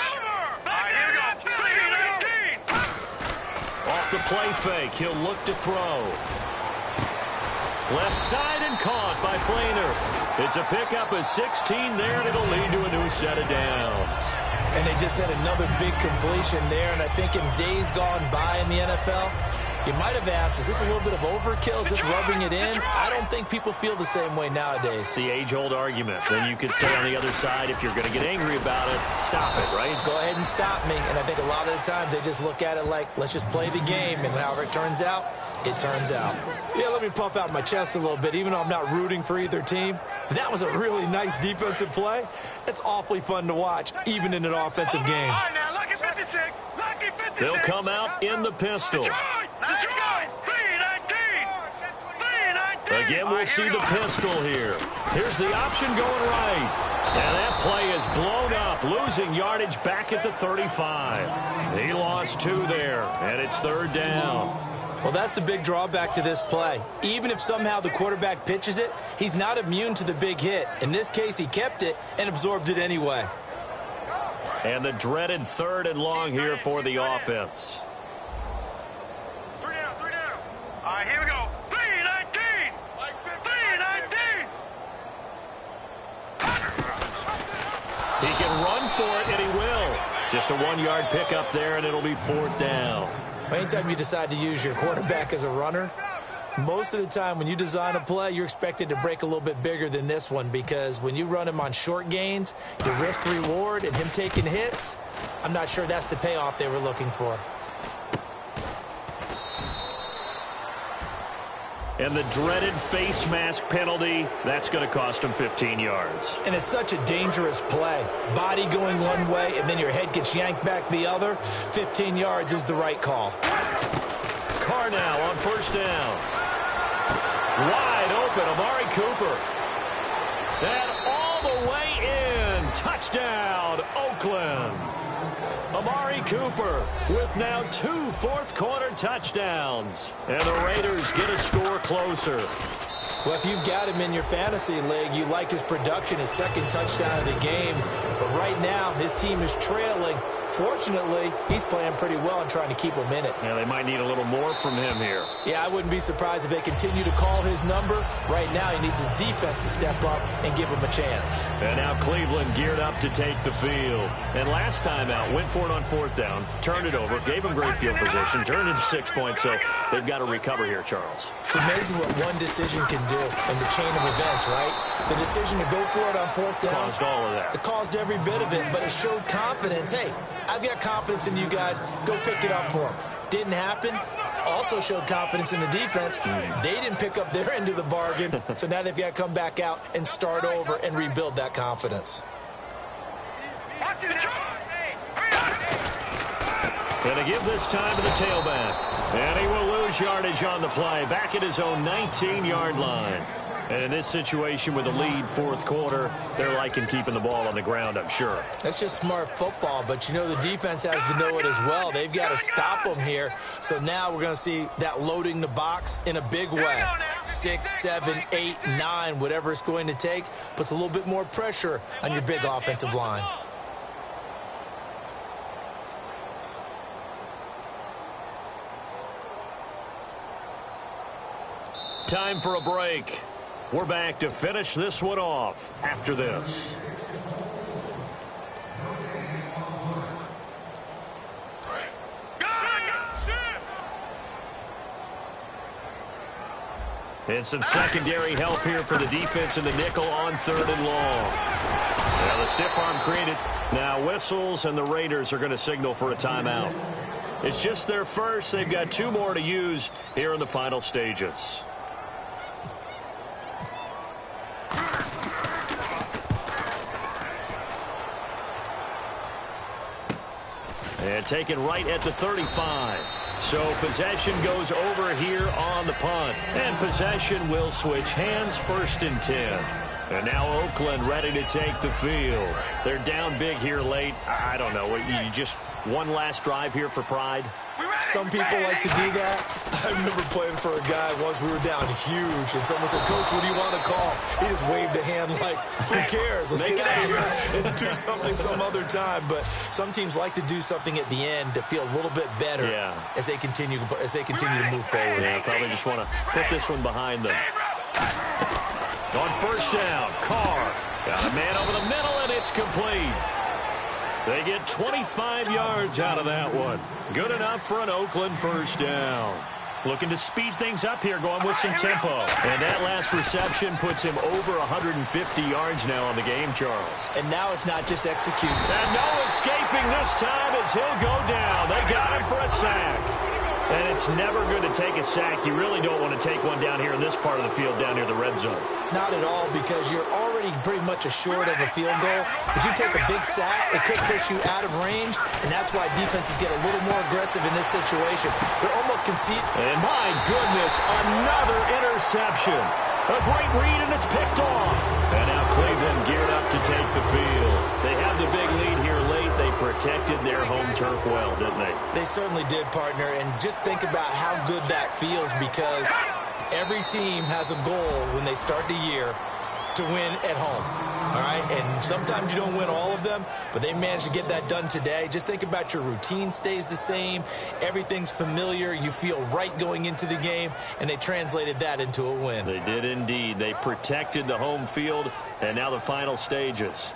Off the play fake, he'll look to throw. Left side and caught by Flainer. It's a pickup of 16 there, and it'll lead to a new set of downs. And they just had another big completion there, and I think in days gone by in the NFL, you might have asked, is this a little bit of overkill? Is this rubbing it in? I don't think people feel the same way nowadays. It's the age-old argument. Then you could say on the other side, if you're going to get angry about it, stop it, right? Go ahead and stop me. And I think a lot of the times they just look at it like, let's just play the game. And however it turns out, it turns out. Yeah, let me puff out my chest a little bit, even though I'm not rooting for either team. That was a really nice defensive play. It's awfully fun to watch, even in an offensive game. All right, now, lucky 56. Lucky 56. They'll come out in the pistol. That's right. 3-19. Again, we'll see the pistol here. Here's the option going right. And that play is blown up, losing yardage back at the 35. He lost 2 there, and it's third down. Well, that's the big drawback to this play. Even if somehow the quarterback pitches it, he's not immune to the big hit. In this case, he kept it and absorbed it anyway. And the dreaded 3rd and long here for the offense. 3 down. All right, here we go. 3-19. 3-19. He can run for it, and he will. Just a 1-yard pickup there, and it'll be 4th down. Anytime you decide to use your quarterback as a runner, most of the time when you design a play, you're expected to break a little bit bigger than this one, because when you run him on short gains, your risk-reward and him taking hits, I'm not sure that's the payoff they were looking for. And the dreaded face mask penalty, that's going to cost him 15 yards. And it's such a dangerous play. Body going one way, and then your head gets yanked back the other. 15 yards is the right call. Carr now on 1st down. Wide open, Amari Cooper. And all the way in. Touchdown, Oakland. Amari Cooper with now 2 fourth-quarter touchdowns. And the Raiders get a score closer. Well, if you've got him in your fantasy league, you like his production, his 2nd touchdown of the game. But right now, his team is trailing Fortunately, he's playing pretty well and trying to keep him in it. Yeah, they might need a little more from him here. Yeah, I wouldn't be surprised if they continue to call his number. Right now, he needs his defense to step up and give him a chance. And now Cleveland geared up to take the field. And last time out, went for it on 4th down, turned it over, gave him great field position, turned it to 6 points, so they've got to recover here, Charles. It's amazing what one decision can do in the chain of events, right? The decision to go for it on 4th down caused all of that. It caused every bit of it, but it showed confidence. Hey, I've got confidence in you guys. Go pick it up for them. Didn't happen. Also showed confidence in the defense. They didn't pick up their end of the bargain, so now they've got to come back out and start over and rebuild that confidence. Going to give this time to the tailback. And he will lose yardage on the play. Back at his own 19-yard line. And in this situation with the lead 4th quarter, they're liking keeping the ball on the ground, I'm sure. That's just smart football, but you know the defense has to know it as well. They've got to stop them here. So now we're going to see that loading the box in a big way. 6, 7, 8, 9, whatever it's going to take, puts a little bit more pressure on your big offensive line. Time for a break. We're back to finish this one off after this. And some secondary help here for the defense in the nickel on 3rd and long. Now the stiff arm created. Now whistles, and the Raiders are going to signal for a timeout. It's just their first. They've got 2 more to use here in the final stages. And taken right at the 35. So possession goes over here on the punt. And possession will switch hands, 1st and 10. And now Oakland ready to take the field. They're down big here late. I don't know. You just one last drive here for pride? Some people like to do that. I remember playing for a guy once. We were down huge, and someone said, "Coach, what do you want to call?" He just waved a hand like, "Who cares? Let's get out of here and do something some other time." But some teams like to do something at the end to feel a little bit better as they continue to move forward. Yeah, probably just want to put this one behind them. On 1st down, Carr got a man over the middle, and it's complete. They get 25 yards out of that one. Good enough for an Oakland 1st down. Looking to speed things up here, going with some tempo. And that last reception puts him over 150 yards now on the game, Charles. And now it's not just executing. And no escaping this time as he'll go down. They got him for a sack. And it's never good to take a sack. You really don't want to take one down here in this part of the field, down near the red zone. Not at all, because you're already pretty much assured of a field goal. But you take a big sack, it could push you out of range, and that's why defenses get a little more aggressive in this situation. They're almost conceding. And my goodness, another interception. A great read, and it's picked off. And now Cleveland geared up to take the field. They have the big lead here late. They protected their home turf well, didn't they? They certainly did, partner. And just think about how good that feels, because every team has a goal when they start the year to win at home. All right, and sometimes you don't win all of them, but they managed to get that done today. Just think about your routine stays the same. Everything's familiar. You feel right going into the game, and they translated that into a win. They did indeed. They protected the home field, and now the final stages.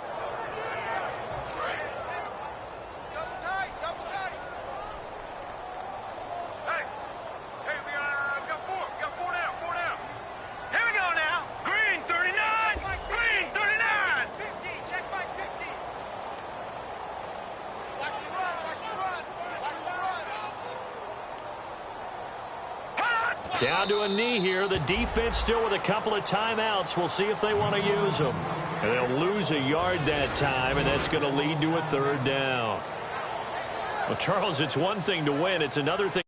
Down to a knee here. The defense still with a couple of timeouts. We'll see if they want to use them. And they'll lose a yard that time, and that's going to lead to a 3rd down. Well, Charles, it's one thing to win. It's another thing.